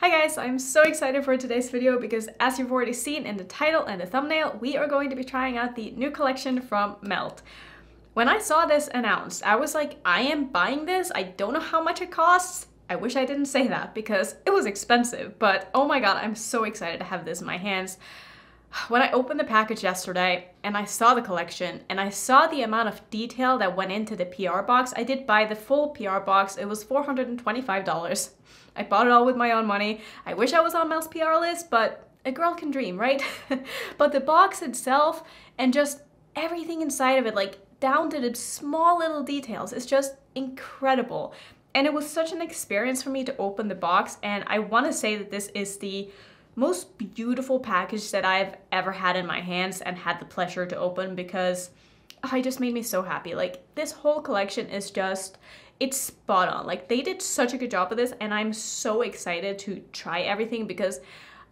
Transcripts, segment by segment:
Hi guys, I'm so excited for today's video because as you've already seen in the title and the thumbnail, we are going to be trying out the new collection from Melt. When I saw this announced, I was like, I am buying this. I don't know how much it costs. I wish I didn't say that because it was expensive, but oh my god, I'm so excited to have this in my hands. When I opened the package yesterday and I saw the collection and I saw the amount of detail that went into the PR box, I did buy the full PR box. It was $425. I bought it all with my own money. I wish I was on Mel's PR list, but a girl can dream, right? But the box itself and just everything inside of it, like down to the small little details, is just incredible. And it was such an experience for me to open the box, and I want to say that this is the most beautiful package that I've ever had in my hands and had the pleasure to open because it just made me so happy. Like, this whole collection is just, it's spot on. Like, they did such a good job of this, and I'm so excited to try everything because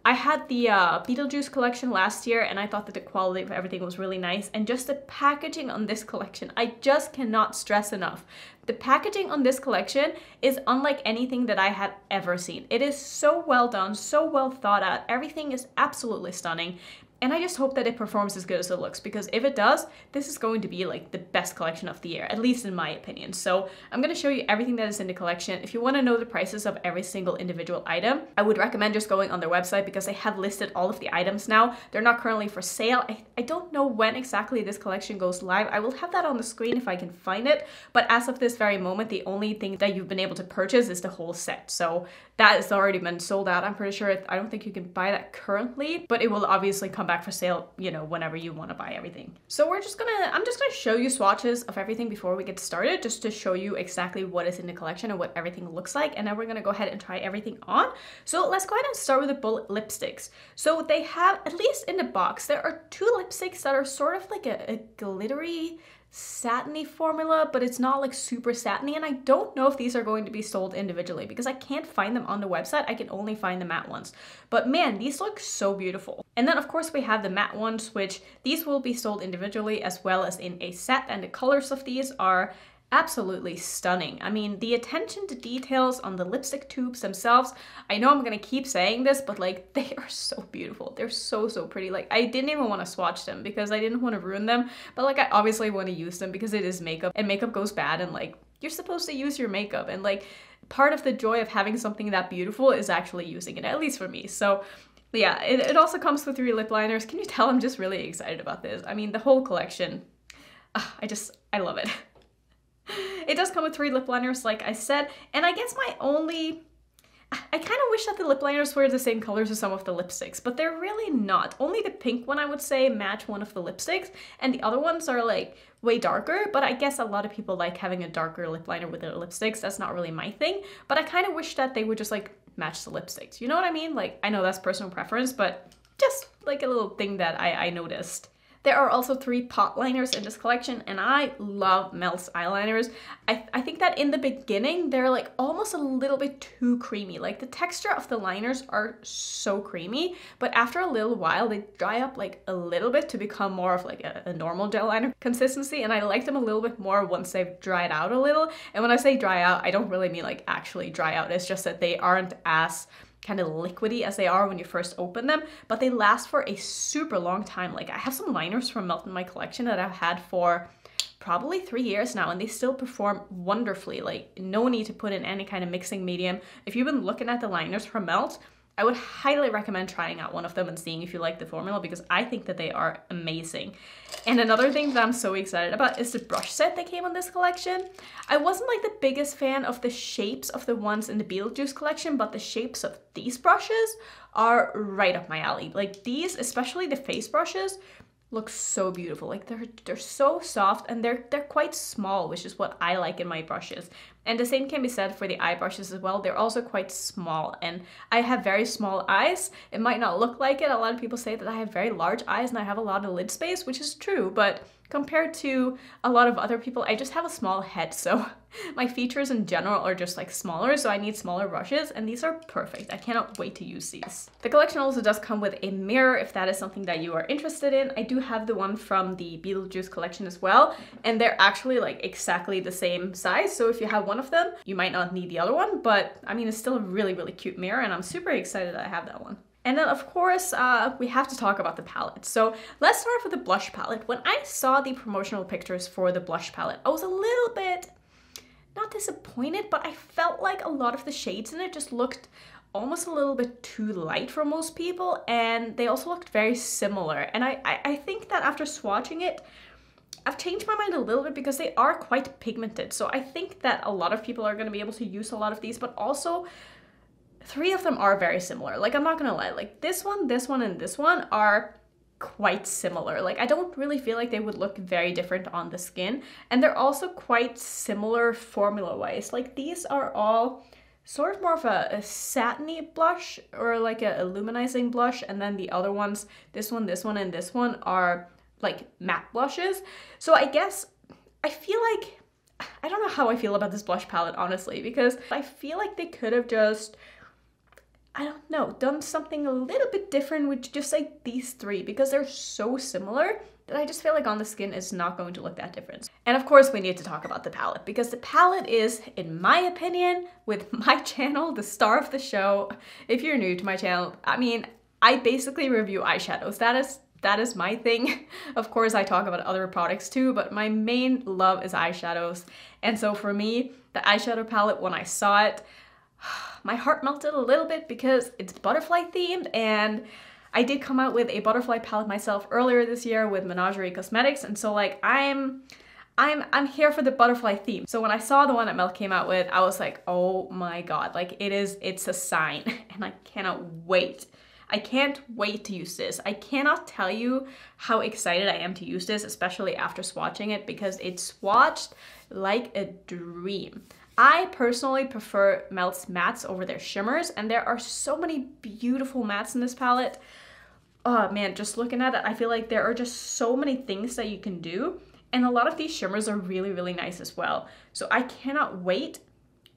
I had the Beetlejuice collection last year and I thought that the quality of everything was really nice, and just the packaging on this collection, I just cannot stress enough. The packaging on this collection is unlike anything that I had ever seen. It is so well done, so well thought out. Everything is absolutely stunning. And I just hope that it performs as good as it looks, because if it does, this is going to be like the best collection of the year, at least in my opinion. So I'm going to show you everything that is in the collection. If you want to know the prices of every single individual item, I would recommend just going on their website because they have listed all of the items now. They're not currently for sale. I don't know when exactly this collection goes live. I will have that on the screen if I can find it. But as of this very moment, the only thing that you've been able to purchase is the whole set. So that has already been sold out. I'm pretty sure. I don't think you can buy that currently, but it will obviously come back for sale, you know, whenever you want to buy everything. So I'm just gonna show you swatches of everything before we get started, just to show you exactly what is in the collection and what everything looks like, and then we're gonna go ahead and try everything on. So let's go ahead and start with the bullet lipsticks. So they have, at least in the box, there are two lipsticks that are sort of like a glittery satiny formula, but it's not like super satiny, and I don't know if these are going to be sold individually because I can't find them on the website. I can only find the matte ones, but man, these look so beautiful. And then of course we have the matte ones, which these will be sold individually as well as in a set, and the colors of these are absolutely stunning. I mean, the attention to details on the lipstick tubes themselves, I know I'm gonna keep saying this, but like, they are so beautiful. They're so pretty. Like, I didn't even want to swatch them because I didn't want to ruin them, but like, I obviously want to use them because it is makeup, and makeup goes bad, and like, you're supposed to use your makeup, and like, part of the joy of having something that beautiful is actually using it, at least for me. So yeah, it also comes with 3 lip liners. Can you tell I'm just really excited about this? I mean, the whole collection, I love it. It does come with 3 lip liners, like I said, and I guess I kind of wish that the lip liners were the same colors as some of the lipsticks, but they're really not. Only the pink one, I would say, match one of the lipsticks, and the other ones are like way darker, but I guess a lot of people like having a darker lip liner with their lipsticks. That's not really my thing, but I kind of wish that they would just like match the lipsticks. You know what I mean? Like, I know that's personal preference, but just like a little thing that I noticed. There are also 3 pot liners in this collection, and I love Melt's eyeliners. I think that in the beginning, they're like almost a little bit too creamy. Like, the texture of the liners are so creamy, but after a little while, they dry up like a little bit to become more of like a normal gel liner consistency, and I like them a little bit more once they've dried out a little. And when I say dry out, I don't really mean like actually dry out. It's just that they aren't as kind of liquidy as they are when you first open them, but they last for a super long time. Like, I have some liners from Melt in my collection that I've had for probably 3 years now, and they still perform wonderfully. Like, no need to put in any kind of mixing medium. If you've been looking at the liners from Melt, I would highly recommend trying out one of them and seeing if you like the formula, because I think that they are amazing. And another thing that I'm so excited about is the brush set that came on this collection. I wasn't like the biggest fan of the shapes of the ones in the Beetlejuice collection, but the shapes of these brushes are right up my alley. Like, these, especially the face brushes, look so beautiful. Like, they're so soft, and they're quite small, which is what I like in my brushes. And the same can be said for the eye brushes as well. They're also quite small, and I have very small eyes. It might not look like it. A lot of people say that I have very large eyes and I have a lot of lid space, which is true, but compared to a lot of other people, I just have a small head, so my features in general are just like smaller, so I need smaller brushes, and these are perfect. I cannot wait to use these. The collection also does come with a mirror if that is something that you are interested in. I do have the one from the Beetlejuice collection as well, and they're actually like exactly the same size, so if you have one one of them. You might not need the other one, but I mean, it's still a really, really cute mirror, and I'm super excited that I have that one. And then of course, we have to talk about the palette. So let's start with the blush palette. When I saw the promotional pictures for the blush palette, I was a little bit, not disappointed, but I felt like a lot of the shades in it just looked almost a little bit too light for most people, and they also looked very similar. And I think that after swatching it, I've changed my mind a little bit because they are quite pigmented. So I think that a lot of people are going to be able to use a lot of these, but also 3 of them are very similar. Like, I'm not gonna lie, like this one, and this one are quite similar. Like, I don't really feel like they would look very different on the skin. And they're also quite similar formula-wise. Like, these are all sort of more of a satiny blush or like a luminizing blush. And then the other ones, this one, and this one are like matte blushes. So I guess, I feel like, I don't know how I feel about this blush palette, honestly, because I feel like they could have just, I don't know, done something a little bit different with just like these 3, because they're so similar that I just feel like on the skin it's not going to look that different. And of course we need to talk about the palette, because the palette is, in my opinion, with my channel, the star of the show. If you're new to my channel, I mean, I basically review eyeshadows. That is my thing. Of course I talk about other products too, but my main love is eyeshadows. And so for me, the eyeshadow palette, when I saw it, my heart melted a little bit because it's butterfly themed, and I did come out with a butterfly palette myself earlier this year with Menagerie Cosmetics, and so like I'm here for the butterfly theme. So when I saw the one that Melt came out with, I was like, oh my god, like it's a sign, and I cannot wait. I can't wait to use this. I cannot tell you how excited I am to use this, especially after swatching it, because it swatched like a dream. I personally prefer Melt's mattes over their shimmers, and there are so many beautiful mattes in this palette. Oh man, just looking at it, I feel like there are just so many things that you can do, and a lot of these shimmers are really, really nice as well. So I cannot wait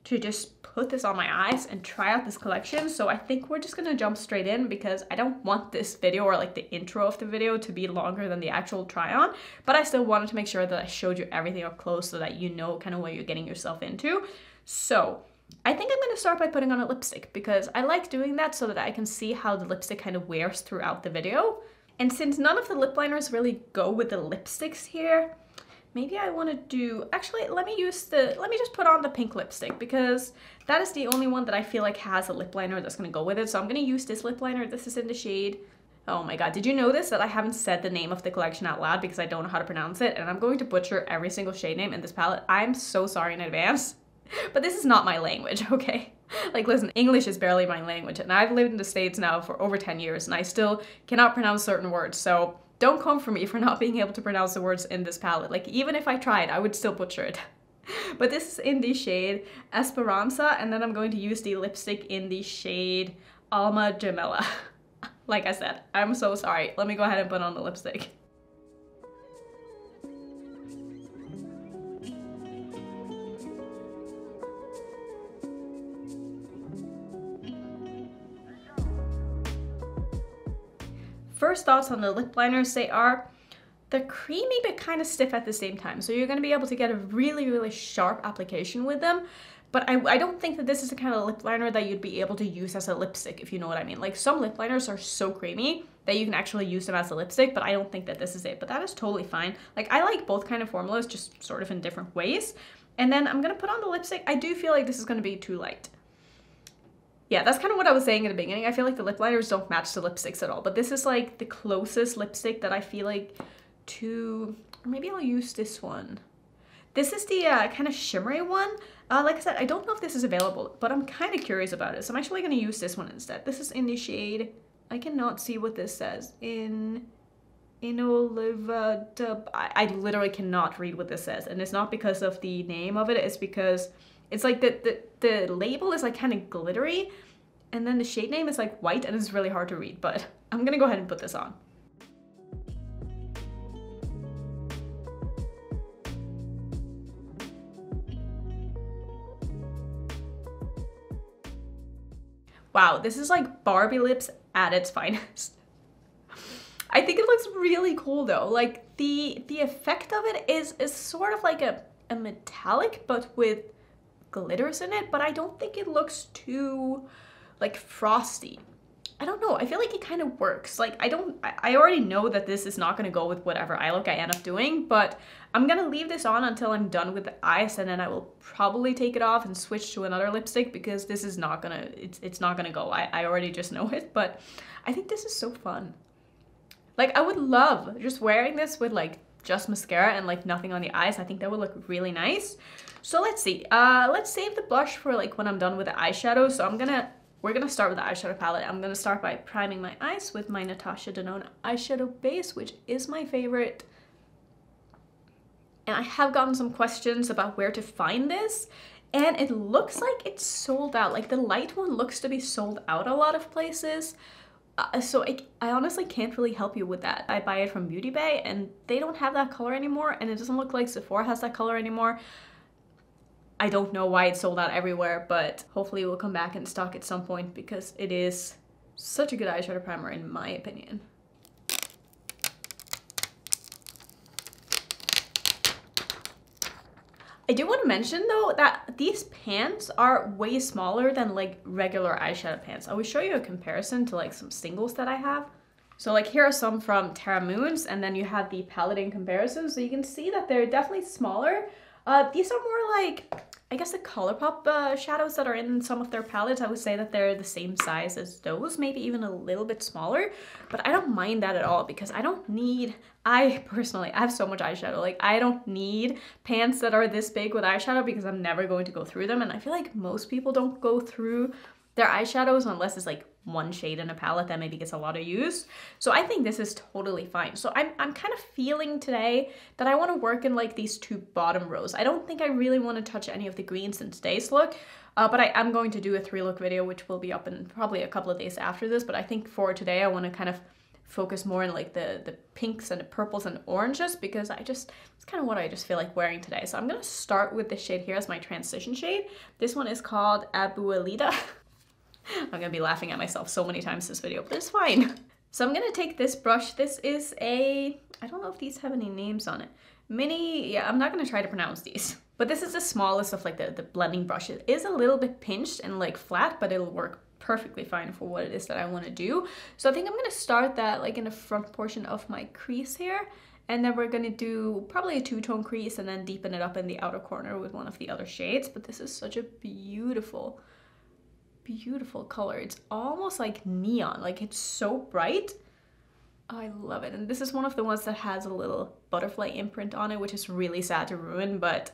to just put this on my eyes and try out this collection. So I think we're just gonna jump straight in, because I don't want this video, or like the intro of the video, to be longer than the actual try on, but I still wanted to make sure that I showed you everything up close so that you know kind of what you're getting yourself into. So I think I'm gonna start by putting on a lipstick, because I like doing that so that I can see how the lipstick kind of wears throughout the video. And since none of the lip liners really go with the lipsticks here, maybe I want to do, actually, let me just put on the pink lipstick, because that is the only one that I feel like has a lip liner that's going to go with it. So I'm going to use this lip liner. This is in the shade, oh my god, did you notice that I haven't said the name of the collection out loud because I don't know how to pronounce it, and I'm going to butcher every single shade name in this palette. I'm so sorry in advance, but this is not my language, okay? Like, listen, English is barely my language, and I've lived in the States now for over 10 years, and I still cannot pronounce certain words, so don't come for me for not being able to pronounce the words in this palette. Like, even if I tried, I would still butcher it. But this is in the shade Esperanza, and then I'm going to use the lipstick in the shade Alma Gemella. Like I said, I'm so sorry. Let me go ahead and put on the lipstick. First thoughts on the lip liners, they're creamy but kind of stiff at the same time. So you're going to be able to get a really, really sharp application with them. But I don't think that this is the kind of lip liner that you'd be able to use as a lipstick, if you know what I mean. Like, some lip liners are so creamy that you can actually use them as a lipstick, but I don't think that this is it. But that is totally fine. Like, I like both kind of formulas, just sort of in different ways. And then I'm going to put on the lipstick. I do feel like this is going to be too light. Yeah, that's kind of what I was saying in the beginning. I feel like the lip liners don't match the lipsticks at all, but this is like the closest lipstick that I feel like to, or maybe I'll use this one. This is the kind of shimmery one. Like I said, I don't know if this is available, but I'm kind of curious about it. So I'm actually going to use this one instead. This is in the shade, I cannot see what this says. In Oliva, I literally cannot read what this says. And it's not because of the name of it, it's because it's like the label is like kind of glittery, and then the shade name is like white, and it's really hard to read, but I'm gonna go ahead and put this on. Wow, this is like Barbie lips at its finest. I think it looks really cool though. Like, the effect of it is sort of like a metallic, but with glitters in it, but I don't think it looks too like frosty. I don't know, I feel like it kind of works. Like I already know that this is not gonna go with whatever eye look I end up doing, but I'm gonna leave this on until I'm done with the eyes, and then I will probably take it off and switch to another lipstick because this is not gonna, it's not gonna go. I already just know it, but I think this is so fun. Like I would love just wearing this with like just mascara and like nothing on the eyes. I think that would look really nice. So let's see, let's save the blush for like when I'm done with the eyeshadow. So we're gonna start with the eyeshadow palette. I'm gonna start by priming my eyes with my Natasha Denona eyeshadow base, which is my favorite. And I have gotten some questions about where to find this, and it looks like it's sold out. Like the light one looks to be sold out a lot of places. So I honestly can't really help you with that. I buy it from Beauty Bay and they don't have that color anymore, and it doesn't look like Sephora has that color anymore. I don't know why it's sold out everywhere, but hopefully it will come back in stock at some point because it is such a good eyeshadow primer in my opinion. I do want to mention though that these pans are way smaller than like regular eyeshadow pans. I will show you a comparison to like some singles that I have. So like here are some from Terra Moons, and then you have the palette in comparison. So you can see that they're definitely smaller. These are more like, I guess the ColourPop shadows that are in some of their palettes. I would say that they're the same size as those, maybe even a little bit smaller, but I don't mind that at all because I personally have so much eyeshadow. Like I don't need pans that are this big with eyeshadow because I'm never going to go through them, and I feel like most people don't go through their eyeshadows unless it's like one shade in a palette that maybe gets a lot of use. So I think this is totally fine. So I'm kind of feeling today that I want to work in like these two bottom rows. I don't think I really want to touch any of the greens in today's look, but I am going to do a 3-look video, which will be up in probably a couple of days after this. But I think for today, I want to kind of focus more on like the pinks and the purples and oranges because it's kind of what I just feel like wearing today. So I'm going to start with this shade here as my transition shade. This one is called Abuelita. I'm gonna be laughing at myself so many times this video, but it's fine. So I'm gonna take this brush. This is I don't know if these have any names on it. Yeah, I'm not gonna try to pronounce these. But this is the smallest of like the blending brushes. It is a little bit pinched and like flat, but it'll work perfectly fine for what it is that I wanna do. So I think I'm gonna start that like in the front portion of my crease here. And then we're gonna do probably a 2-tone crease and then deepen it up in the outer corner with one of the other shades. But this is such a beautiful color. It's almost like neon, like it's so bright. I love it. And this is one of the ones that has a little butterfly imprint on it, which is really sad to ruin, but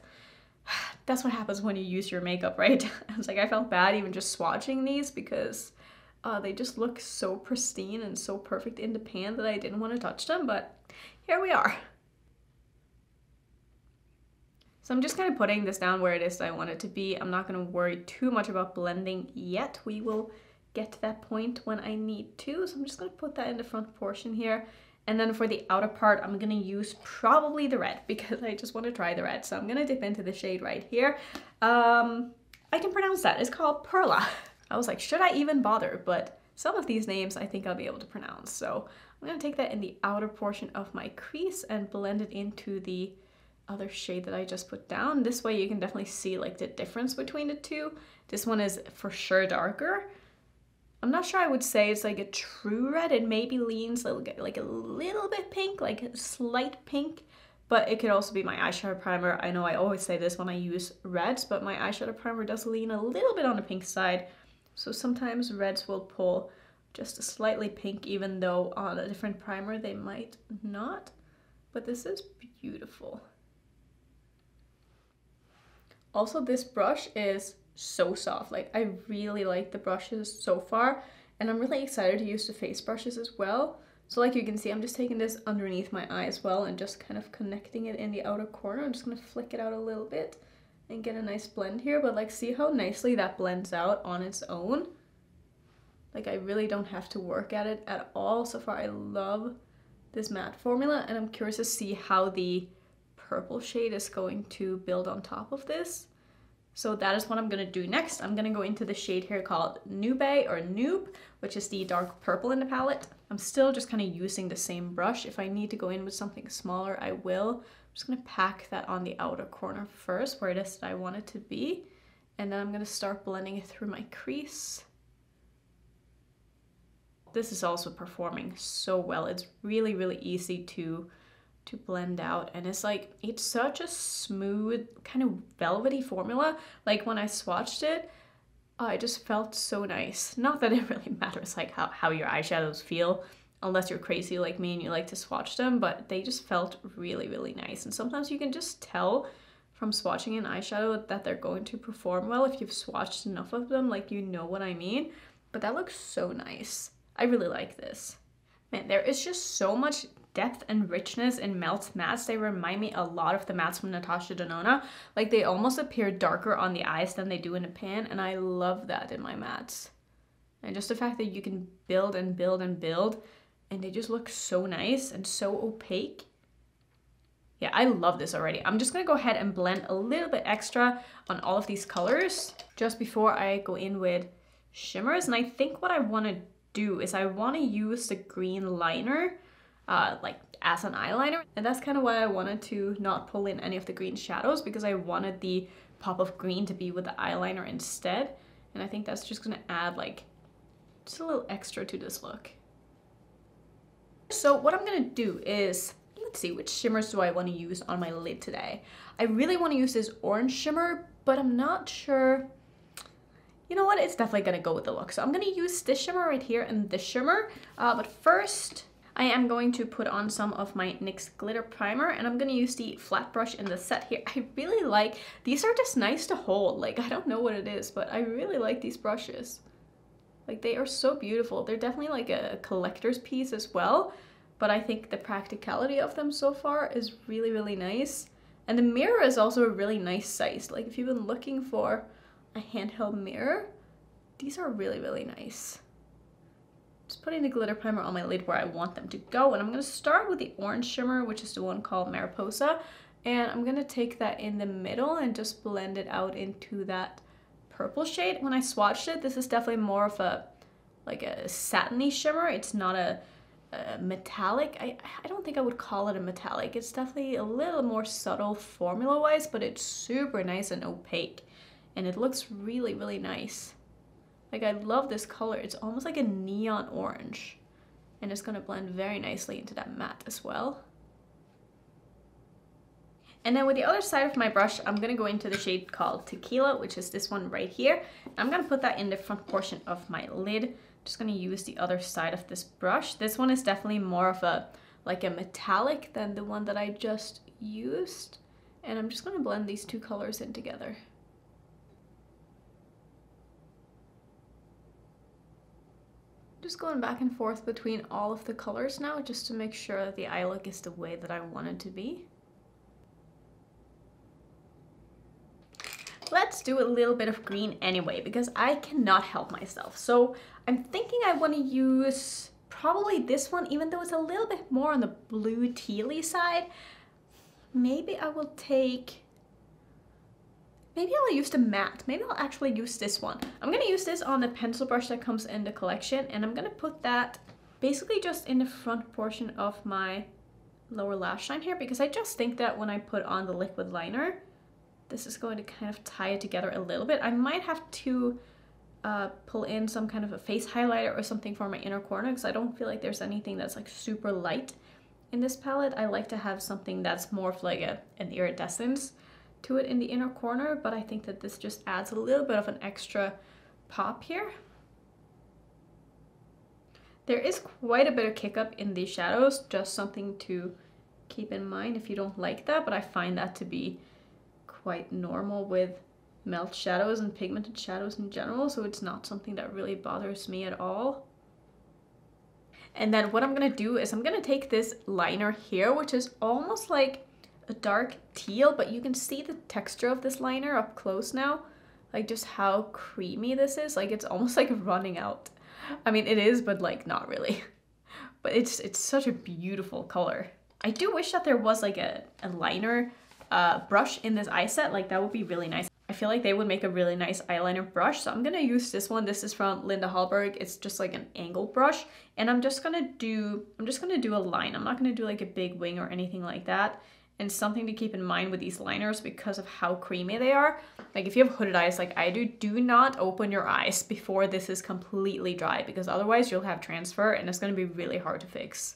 that's what happens when you use your makeup, right? It's like I felt bad even just swatching these because they just look so pristine and so perfect in the pan that I didn't want to touch them, but here we are. So I'm just kind of putting this down where it is that I want it to be. I'm not going to worry too much about blending yet. We will get to that point when I need to. So I'm just going to put that in the front portion here. And then for the outer part, I'm going to use probably the red because I just want to try the red. So I'm going to dip into the shade right here. I can pronounce that. It's called Perla. I was like, should I even bother? But some of these names I think I'll be able to pronounce. So I'm going to take that in the outer portion of my crease and blend it into the other shade that I just put down. This way you can definitely see like the difference between the two. This one is for sure darker. I'm not sure I would say it's like a true red. It maybe leans like a little bit pink, like a slight pink, but it could also be my eyeshadow primer. I know I always say this when I use reds, but my eyeshadow primer does lean a little bit on the pink side. So sometimes reds will pull just a slightly pink, even though on a different primer they might not. But this is beautiful. Also, this brush is so soft. Like I really like the brushes so far, and I'm really excited to use the face brushes as well. So like you can see, I'm just taking this underneath my eye as well and just kind of connecting it in the outer corner. I'm just gonna flick it out a little bit and get a nice blend here, but like see how nicely that blends out on its own? Like I really don't have to work at it at all. So far I love this matte formula, and I'm curious to see how the purple shade is going to build on top of this. So that is what I'm gonna do next. I'm gonna go into the shade here called Noob, which is the dark purple in the palette. I'm still just kind of using the same brush. If I need to go in with something smaller, I will. I'm just gonna pack that on the outer corner first where it is that I want it to be. And then I'm gonna start blending it through my crease. This is also performing so well. It's really, really easy to blend out, and it's like, it's such a smooth kind of velvety formula. Like when I swatched it, it just felt so nice. Not that it really matters like how your eyeshadows feel, unless you're crazy like me and you like to swatch them, but they just felt really, really nice. And sometimes you can just tell from swatching an eyeshadow that they're going to perform well if you've swatched enough of them, like, you know what I mean. But that looks so nice. I really like this. Man, there is just so much depth and richness in Melt's mattes. They remind me a lot of the mattes from Natasha Denona. Like, they almost appear darker on the eyes than they do in a pan, and I love that in my mattes. And just the fact that you can build and build and build, and they just look so nice and so opaque. Yeah, I love this already. I'm just gonna go ahead and blend a little bit extra on all of these colors just before I go in with shimmers. And I think what I wanna do is I wanna use the green liner like as an eyeliner, and that's kind of why I wanted to not pull in any of the green shadows, because I wanted the pop of green to be with the eyeliner instead. And I think that's just gonna add like just a little extra to this look. So what I'm gonna do is, let's see, which shimmers do I want to use on my lid today? I really want to use this orange shimmer, but I'm not sure. You know what, it's definitely gonna go with the look. So I'm gonna use this shimmer right here and this shimmer, but first I am going to put on some of my NYX glitter primer, and I'm gonna use the flat brush in the set here. I really like, these are just nice to hold. Like, I don't know what it is, but I really like these brushes. Like, they are so beautiful. They're definitely like a collector's piece as well, but I think the practicality of them so far is really, really nice. And the mirror is also a really nice size. Like, if you've been looking for a handheld mirror, these are really, really nice. Just putting the glitter primer on my lid where I want them to go. And I'm gonna start with the orange shimmer, which is the one called Mariposa. And I'm gonna take that in the middle and just blend it out into that purple shade. When I swatched it, this is definitely more of a, like a satiny shimmer. It's not a metallic. I don't think I would call it a metallic. It's definitely a little more subtle formula-wise, but it's super nice and opaque. And it looks really, really nice. Like, I love this color. It's almost like a neon orange. And it's gonna blend very nicely into that matte as well. And then with the other side of my brush, I'm gonna go into the shade called Tequila, which is this one right here. I'm gonna put that in the front portion of my lid. Just gonna use the other side of this brush. This one is definitely more of a, like a metallic than the one that I just used. And I'm just gonna blend these two colors in together. Just going back and forth between all of the colors now, just to make sure that the eye look is the way that I want it to be. Let's do a little bit of green anyway, because I cannot help myself. So I'm thinking I want to use probably this one, even though it's a little bit more on the blue tealy side. Maybe I will take, maybe I'll use the matte. Maybe I'll actually use this one. I'm gonna use this on the pencil brush that comes in the collection, and I'm gonna put that basically just in the front portion of my lower lash line here, because I just think that when I put on the liquid liner, this is going to kind of tie it together a little bit. I might have to pull in some kind of a face highlighter or something for my inner corner, because I don't feel like there's anything that's like super light in this palette. I like to have something that's more of like an iridescence to it in the inner corner, but I think that this just adds a little bit of an extra pop here. There is quite a bit of kick up in these shadows, just something to keep in mind if you don't like that, but I find that to be quite normal with melt shadows and pigmented shadows in general, so it's not something that really bothers me at all. And then what I'm gonna do is I'm gonna take this liner here, which is almost like a dark teal, but you can see the texture of this liner up close now, like just how creamy this is. Like, it's almost like running out. I mean, it is, but like not really. But it's such a beautiful color. I do wish that there was like a liner brush in this eye set. Like, that would be really nice. I feel like they would make a really nice eyeliner brush, so I'm gonna use this one. This is from Linda Hallberg. It's just like an angled brush, and I'm just gonna do a line. I'm not gonna do like a big wing or anything like that. and something to keep in mind with these liners because of how creamy they are. Like if you have hooded eyes like I do, do not open your eyes before this is completely dry, because otherwise you'll have transfer and it's going to be really hard to fix.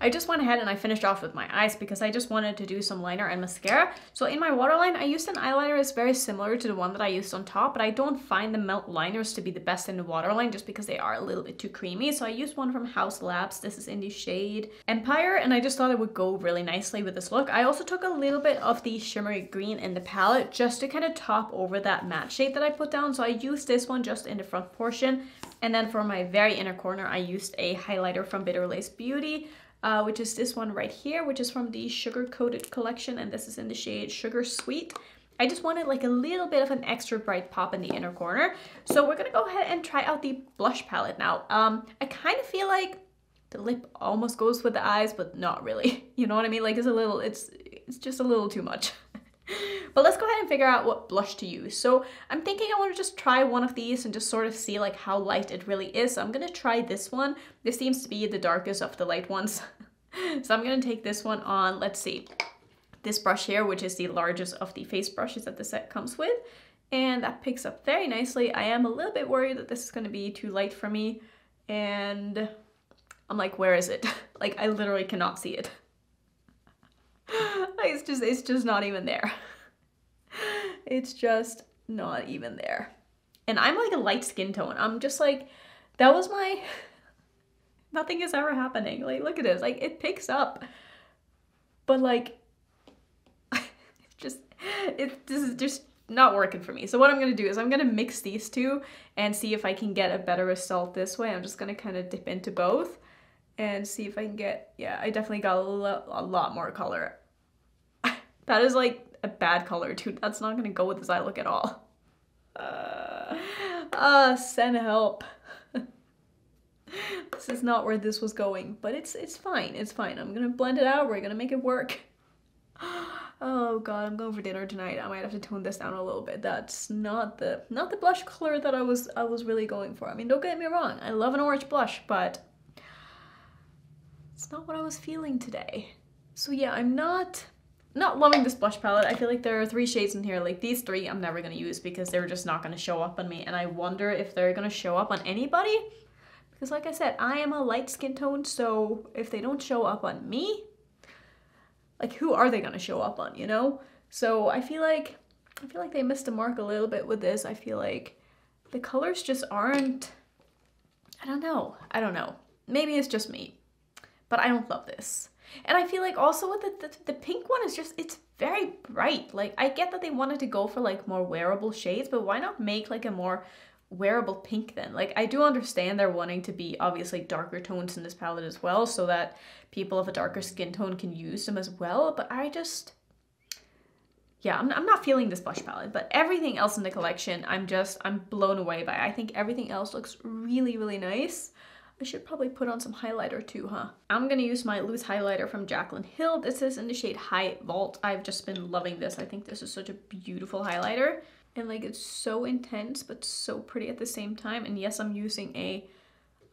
I just went ahead and I finished off with my eyes because I just wanted to do some liner and mascara. So in my waterline, I used an eyeliner that's very similar to the one that I used on top, but I don't find the Melt liners to be the best in the waterline just because they are a little bit too creamy. So I used one from House Labs. This is in the shade Empire, and I just thought it would go really nicely with this look. I also took a little bit of the shimmery green in the palette just to kind of top over that matte shade that I put down. So I used this one just in the front portion. And then for my very inner corner, I used a highlighter from Bitter Lace Beauty. Which is this one right here, which is from the Sugar Coated collection, and this is in the shade Sugar Sweet. I just wanted like a little bit of an extra bright pop in the inner corner. So we're gonna go ahead and try out the blush palette now. I kind of feel like the lip almost goes with the eyes, but not really. You know what I mean? Like it's just a little too much. But let's go ahead and figure out what blush to use. So I'm thinking I want to just try one of these and just sort of see like how light it really is. So I'm going to try this one. This seems to be the darkest of the light ones. So I'm going to take this one on. Let's see. This brush here, which is the largest of the face brushes that the set comes with. And that picks up very nicely. I am a little bit worried that this is going to be too light for me. And I'm like, where is it? Like I literally cannot see it. It's just not even there. It's just not even there. And I'm like a light skin tone. I'm just like, that was my, nothing is ever happening. Like, look at this, like it picks up, but like, this is just not working for me. So what I'm going to do is I'm going to mix these two and see if I can get a better result this way. I'm just going to kind of dip into both and see if I can get, yeah, I definitely got a lot more color. That is like a bad color too. That's not gonna go with this eye look at all. Send help. This is not where this was going, but it's fine. It's fine. I'm gonna blend it out. We're gonna make it work. Oh god, I'm going for dinner tonight. I might have to tone this down a little bit. That's not the blush color that I was really going for. I mean, don't get me wrong. I love an orange blush, but it's not what I was feeling today. So yeah, I'm not loving this blush palette. I feel like there are 3 shades in here. Like these 3 I'm never going to use because they're just not going to show up on me. And I wonder if they're going to show up on anybody. Because like I said, I am a light skin tone. So if they don't show up on me, like who are they going to show up on, you know? So I feel like they missed the mark a little bit with this. I feel like the colors just aren't, I don't know. Maybe it's just me, but I don't love this. And I feel like also with the pink one is just, it's very bright. Like I get that they wanted to go for like more wearable shades, but why not make like a more wearable pink then? Like I do understand they're wanting to be obviously darker tones in this palette as well, so that people of a darker skin tone can use them as well. But I just, yeah, I'm not feeling this blush palette, but everything else in the collection, I'm blown away by. I think everything else looks really, really nice. I should probably put on some highlighter too, huh? I'm gonna use my loose highlighter from Jaclyn Hill. This is in the shade High Vault. I've just been loving this. I think this is such a beautiful highlighter. And like it's so intense, but so pretty at the same time. And yes, I'm using a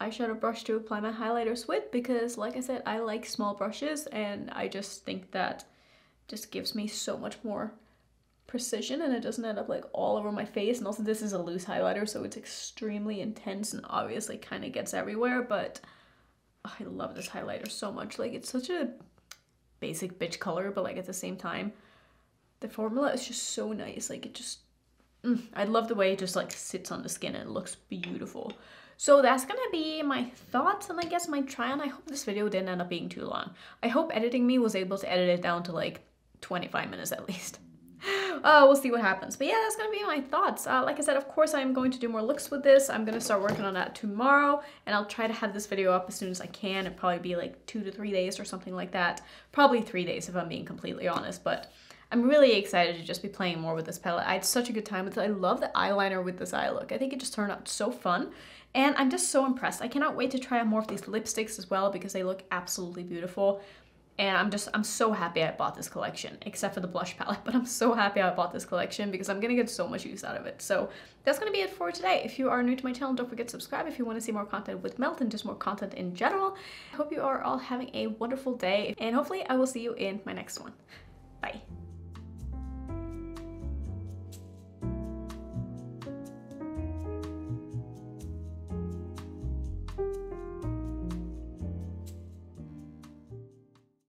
eyeshadow brush to apply my highlighters with because like I said, I like small brushes and I just think that just gives me so much more precision and it doesn't end up like all over my face. And also this is a loose highlighter, so it's extremely intense and obviously kind of gets everywhere, but I love this highlighter so much. Like it's such a basic bitch color, but like at the same time the formula is just so nice. Like it just I love the way it just like sits on the skin and it looks beautiful. So that's gonna be my thoughts and I guess my try on. I hope this video didn't end up being too long. I hope editing me was able to edit it down to like 25 minutes at least. We'll see what happens. But yeah, that's gonna be my thoughts. Like I said, of course I am going to do more looks with this. I'm gonna start working on that tomorrow and I'll try to have this video up as soon as I can. It'll probably be like 2 to 3 days or something like that. Probably 3 days if I'm being completely honest, but I'm really excited to just be playing more with this palette. I had such a good time with it. I love the eyeliner with this eye look. I think it just turned out so fun. And I'm just so impressed. I cannot wait to try out more of these lipsticks as well because they look absolutely beautiful. And I'm so happy I bought this collection, except for the blush palette, but I'm so happy I bought this collection because I'm gonna get so much use out of it. So that's gonna be it for today. If you are new to my channel, don't forget to subscribe if you want to see more content with Melt and just more content in general. I hope you are all having a wonderful day, and hopefully I will see you in my next one. Bye.